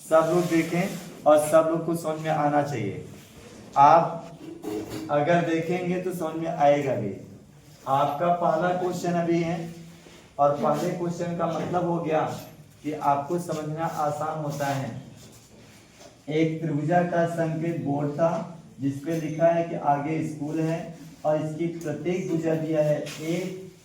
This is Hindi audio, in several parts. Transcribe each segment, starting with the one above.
सब लोग देखें और सब लोग को समझ में आना चाहिए। आप अगर देखेंगे तो समझ में आएगा भी। आपका पहला क्वेश्चन अभी है और पहले क्वेश्चन का मतलब हो गया कि आपको समझना आसान होता है। एक त्रिभुजा का संकेत बोर्ड था जिसपे लिखा है कि आगे स्कूल है और इसकी प्रत्येक भुजा दिया है ए।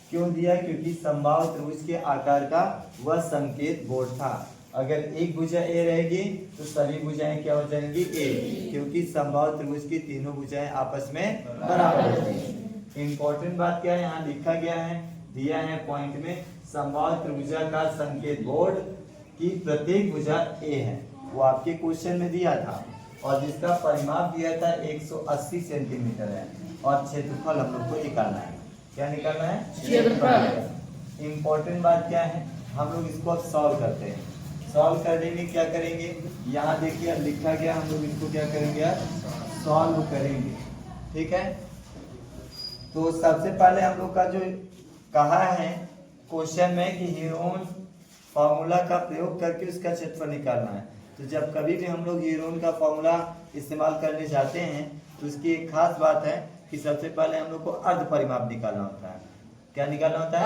क्यों दिया? क्योंकि समबाहु त्रिभुज के आकार का वह संकेत बोर्ड था। अगर एक भुजा ए रहेगी तो सभी भुजाएं क्या हो जाएंगी? ए, क्योंकि समबाहु त्रिभुज की तीनों भुजाएं आपस में बराबर होंगी। इंपॉर्टेंट बात क्या है, यहाँ लिखा गया है, दिया है पॉइंट में, समबाहु त्रिभुजा का संकेत बोर्ड की प्रत्येक भुजा ए है। वो आपके क्वेश्चन में दिया था और जिसका परिमाप दिया था 180 सेंटीमीटर है और क्षेत्रफल हम लोग को निकालना है। क्या निकालना है? क्षेत्रफल। इंपॉर्टेंट बात क्या है, हम लोग इसको अब सॉल्व करते हैं। सॉल्व करने में क्या करेंगे, यहाँ देखिए अब लिखा गया, हम लोग इसको क्या करेंगे? सॉल्व करेंगे। ठीक है, तो सबसे पहले हम लोग का जो कहा है क्वेश्चन में कि हीरोन फॉर्मूला का प्रयोग करके उसका क्षेत्रफल निकालना है। तो जब कभी भी हम लोग हीरोन का फॉर्मूला इस्तेमाल करने जाते हैं तो उसकी एक खास बात है कि सबसे पहले हम लोग को अर्ध परिमाप निकालना होता है। क्या निकालना होता है?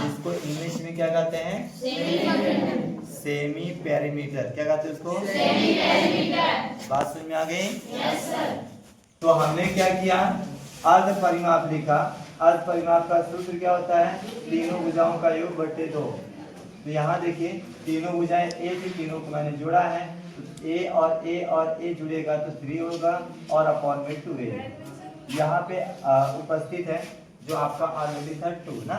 जिसको इंग्लिश में क्या कहते हैं? Semi perimeter. क्या कहते हैं उसको? Semi perimeter. बात समझ में आ गई? Yes sir. तो हमने क्या किया, अर्ध परिमाप लिखा। अर्ध परिमाप का सूत्र क्या होता है? तीनों भुजाओं का योग बटे 2। तो यहाँ देखिए तीनों भुजाएं ए थी, तीनों को मैंने जोड़ा है, तो ए और ए जुड़ेगा तो 3 होगा और अपॉन में 2a यहाँ पे उपस्थित है जो आपका ऑलरेडी था 2 ना।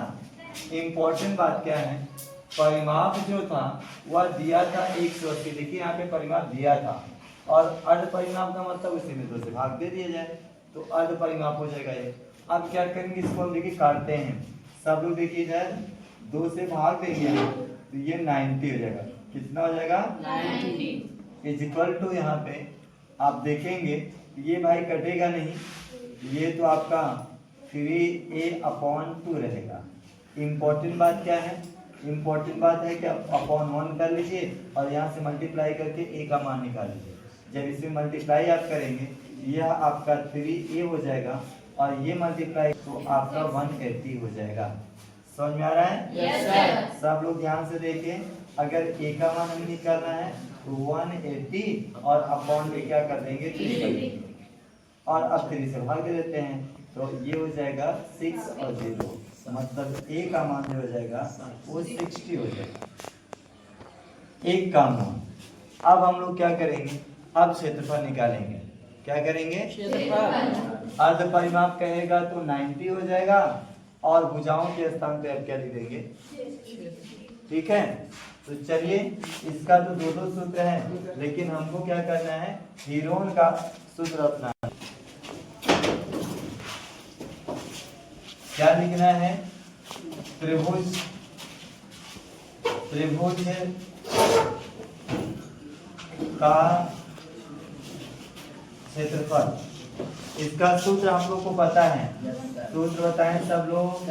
इम्पोर्टेंट बात क्या है, परिमाप जो था वह दिया था 180। देखिए यहाँ पे परिमाप दिया था और अर्ध परिमाप का मतलब उसी में 2 से भाग दे दिया जाए तो अर्ध परिमाप हो जाएगा ये। अब क्या करेंगे, इसको हम देखिए काटते हैं। सब लोग देखिए इधर 2 से भाग देंगे तो ये 90 हो जाएगा। कितना हो जाएगा? 90 इज इक्वल टू, यहाँ पे आप देखेंगे ये भाई कटेगा नहीं, ये तो आपका 3a/2 रहेगा। इम्पोर्टेंट बात क्या है, इम्पोर्टेंट बात है कि आप अपॉन 1 कर लीजिए और यहाँ से मल्टीप्लाई करके a का मान निकाल लीजिए। जब इसमें मल्टीप्लाई आप करेंगे यह आपका 3a हो जाएगा और ये मल्टीप्लाई तो आपका 180 हो जाएगा। समझ में आ रहा है? Yes sir. सब लोग ध्यान से देखें, अगर a का मान हमें निकालना है तो 180 और अपॉन में क्या कर देंगे? 3 कर देंगे और अब 3 से भाग दे देते हैं तो ये हो जाएगा 6 और 0, मतलब a का मान जो हो जाएगा वो 60 हो जाएगा। एक काम हुआ। अब हम लोग क्या करेंगे, अब क्षेत्रफल निकालेंगे। क्या करेंगे? क्षेत्रफल। अर्ध परिमाप कहेगा तो 90 हो जाएगा और भुजाओं के स्थान पे अब क्या लिख देंगे? ठीक है, तो चलिए इसका तो 2 सूत्र है लेकिन हमको क्या करना है, हीरोन का सूत्र अपना है। क्या लिखना है? त्रिभुज का क्षेत्रफल, इसका सूत्र हम लोग को पता है। सूत्र बताएं सब लोग।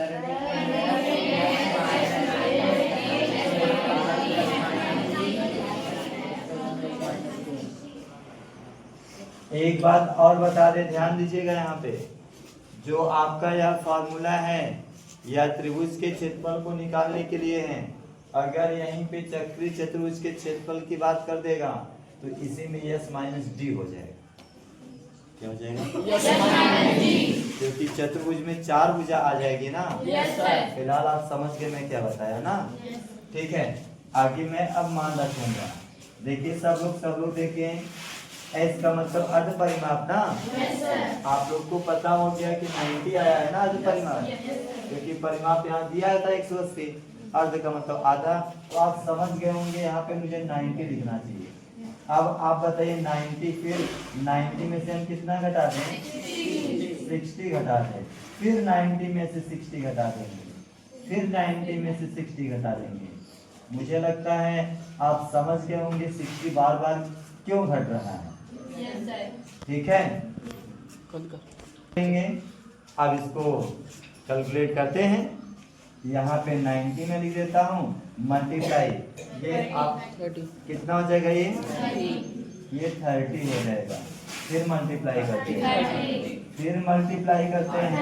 एक बात और बता दे, ध्यान दीजिएगा, यहाँ पे जो आपका यह फॉर्मूला है यह त्रिभुज के क्षेत्रफल को निकालने के लिए है। अगर यहीं पे चक्रीय चतुर्भुज के क्षेत्रफल की बात कर देगा तो इसी में यस माइनस डी हो जाएगा। क्या हो जाएगा? क्योंकि चतुर्भुज में 4 भुजा आ जाएगी ना। फिलहाल आप समझ गए मैं क्या बताया ना। ठीक है, आगे मैं अब मान रखूंगा। देखिए सब लोग देखें, एस का मतलब अर्ध परिमाप ना। आप लोग को पता हो गया कि 90 आया है ना अर्ध परिमाप, क्योंकि परिमाप यहाँ दिया था 180, अर्ध का मतलब आधा। तो आप समझ गए होंगे यहाँ पे मुझे 90 लिखना चाहिए। अब आप बताइए 90, फिर 90 में से हम कितना घटा दें? 60 घटा दें, फिर 90 में से 60 घटा देंगे, फिर 90 में से 60 घटा देंगे। मुझे लगता है आप समझ गए होंगे 60 बार बार क्यों घट रहा है। ठीक है, अब इसको कैलकुलेट करते हैं। यहाँ पे 90 में लिख देता हूँ, मल्टीप्लाई ये आप 30 कितना हो जाएगा ये 30 हो जाएगा। फिर मल्टीप्लाई करते हैं, फिर मल्टीप्लाई करते हैं।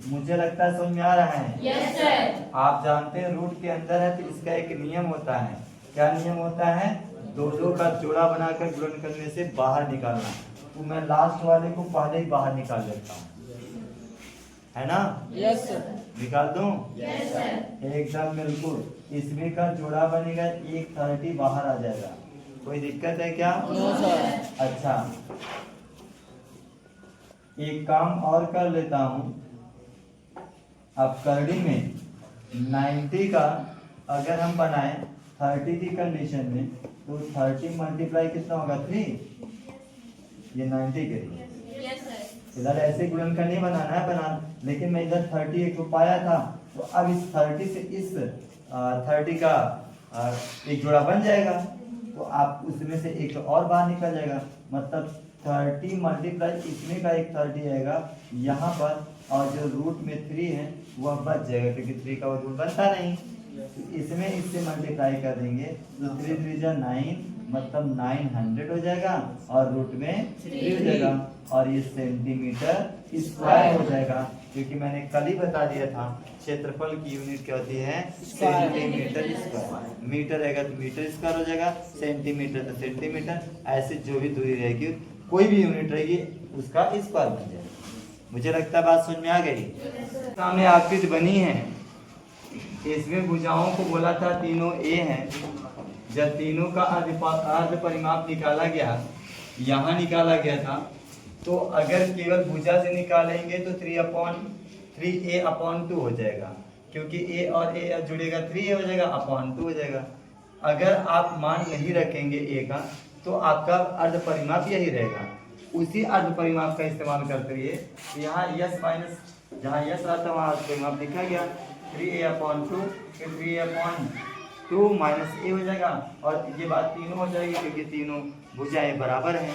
मुझे लगता है समझ में आ रहा है? Yes sir. आप जानते हैं रूट के अंदर है तो इसका एक नियम होता है। क्या नियम होता है? दो दो का जोड़ा बनाकर गुणन करने से बाहर निकालना। तो मैं लास्ट वाले को पहले ही बाहर निकाल लेता हूँ, है ना? Yes sir. निकाल दूं? Yes sir. एकदम बिल्कुल। इसमें का जोड़ा बनेगा, एक 30 बाहर आ जाएगा। कोई दिक्कत है क्या? No sir. अच्छा, एक काम और कर लेता हूँ। अब करड़ी में 90 का अगर हम बनाए 30 की कंडीशन में, तो 30 मल्टीप्लाई कितना होगा? 3। ये 90 के लिए यस सर। इधर ऐसे गुणन का नहीं बनाना है, बना, लेकिन मैं इधर 30 एक को पाया था, तो अब इस 30 से इस 30 का एक जोड़ा बन जाएगा। तो आप उसमें से एक और बाहर निकल जाएगा, मतलब 30 मल्टीप्लाई इसमें का एक 30 आएगा यहाँ पर, और जो रूट में 3 है वह बच जाएगा, क्योंकि 3 का रूट बनता नहीं। तो इसमें इससे मल्टीप्लाई कर देंगे तो 3 3 जा 9, मतलब 900 हो जाएगा, और रूट में 3 हो जाएगा, और ये सेंटीमीटर स्क्वायर हो जाएगा, क्योंकि मैंने कल ही बता दिया था क्षेत्रफल की यूनिट क्या होती है? Centimetre square. मीटर रहेगा तो मीटर स्क्वायर हो जाएगा, सेंटीमीटर तो सेंटीमीटर, ऐसे जो भी दूरी रहेगी कोई भी यूनिट रहेगी उसका स्क्वायर बन जाएगा। मुझे लगता है बात समझ में आ गई। सामने आकृति बनी है, इसमें भुजाओं को बोला था तीनों ए हैं। जब तीनों का अर्ध परिमाप निकाला गया, यहाँ निकाला गया था, तो अगर केवल भुजा से निकालेंगे तो 3/3a/2 हो जाएगा, क्योंकि a और a जुड़ेगा 3a हो जाएगा, /2 हो जाएगा। अगर आप मान नहीं रखेंगे a का, तो आपका अर्ध परिमाप यही रहेगा। उसी अर्ध परिमाप का इस्तेमाल करते हुए यहाँ यस माइनस, जहाँ यस रहता है वहाँ अर्ध परिमाप लिखा गया 3a/2, फिर 3a/2 माइनस a हो जाएगा, और ये बात तीनों हो जाएगी क्योंकि तीनों भुजाएं बराबर हैं।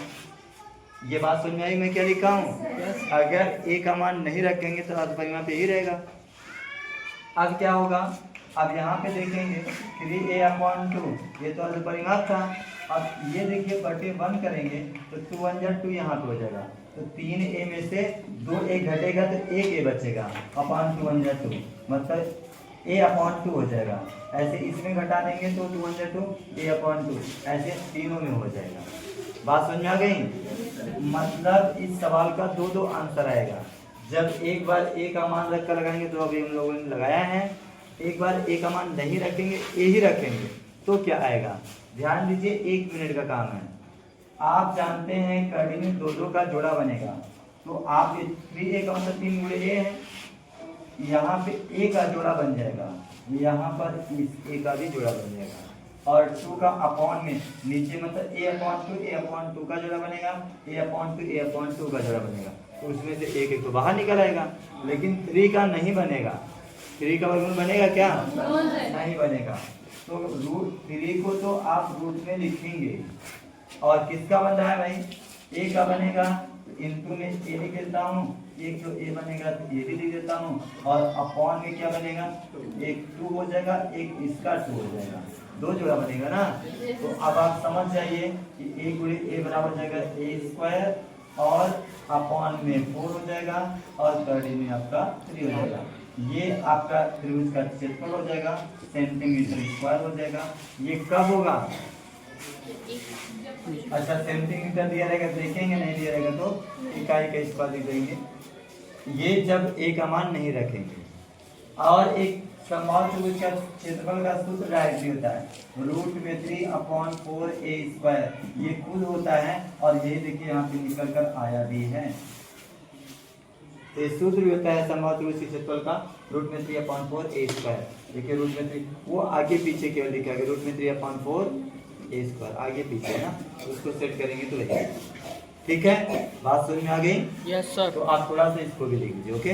ये बात समझ में आई मैं क्या लिखा हूँ? अगर a का मान नहीं रखेंगे तो अर्ध परिमाप यही रहेगा। अब क्या होगा? अब यहाँ पे देखेंगे 3a/2, ये तो अर्ध परिमाप था। अब ये देखिए बटे 1 करेंगे तो 2 1 जा 2 यहाँ पे हो जाएगा, तो 3a में से 2a घटेगा तो 1a बचेगा, /2 1 जा 2, मतलब a/2 हो जाएगा। ऐसे इसमें घटा देंगे तो 2 1 जा 2 a/2, ऐसे तीनों में हो जाएगा। बात समझ में आ गई? मतलब इस सवाल का दो आंसर आएगा। जब एक बार a का मान रख कर लगाएंगे, तो अभी हम लोगों ने लगाया है, एक बार a का मान नहीं रखेंगे, a ही रखेंगे, तो क्या आएगा? ध्यान दीजिए, 1 मिनट का काम है। आप जानते हैं कड़ी में दो का जोड़ा बनेगा, तो आप 3a का मतलब 3 गुणे a है, यहाँ पे a का जोड़ा बन जाएगा, यहाँ पर इस a का भी जोड़ा बन जाएगा, और 2 का अपॉन में नीचे मतलब a/2 का जोड़ा बनेगा, a/2 का जोड़ा बनेगा, तो उसमें से एक तो बाहर निकल आएगा। लेकिन 3 का नहीं बनेगा, 3 का वर्गमूल बनेगा क्या? नहीं बनेगा। तो रूट 3 को तो आप रूट में लिखेंगे, और किसका बन रहा है भाई? a का बनेगा, इनटू में a लिख देता हूँ, एक जो a बनेगा तो a भी लिख देता हूँ, और अपॉन में क्या बनेगा? एक 2 हो जाएगा, एक इसका 2 हो जाएगा, 2 जोड़ा बनेगा ना। तो अब आप समझ जाइए कि a गुणे a बराबर हो जाएगा a², और अपॉन में 4 हो जाएगा, और करड़ी में आपका 3 हो जाएगा। ये आपका त्रिभुज का क्षेत्रफल हो जाएगा, सेंटीमीटर स्क्वायर हो जाएगा। ये कब होगा? अच्छा, सेंटीमीटर दिया रहेगा, देखेंगे, नहीं दिया रहेगा तो इकाई का स्क्वायर लिख देंगे। ये जब a का मान नहीं रखेंगे। और एक समबाहु त्रिभुज का क्षेत्रफल का सूत्र डायरेक्टली होता है √3/4a², ये कुल होता है, और ये देखिए यहाँ पे निकल कर आया भी है। ये सूत्र भी होता है समबाहु त्रिभुज के क्षेत्रफल का √3/4a²। देखिए √3 वो आगे पीछे केवल लिखा है, √3/4a², आगे पीछे है ना, उसको सेट करेंगे तो वही। ठीक है, बात समझ में आ गई? Yes sir. तो आप थोड़ा सा इसको भी लिख लीजिए। ओके।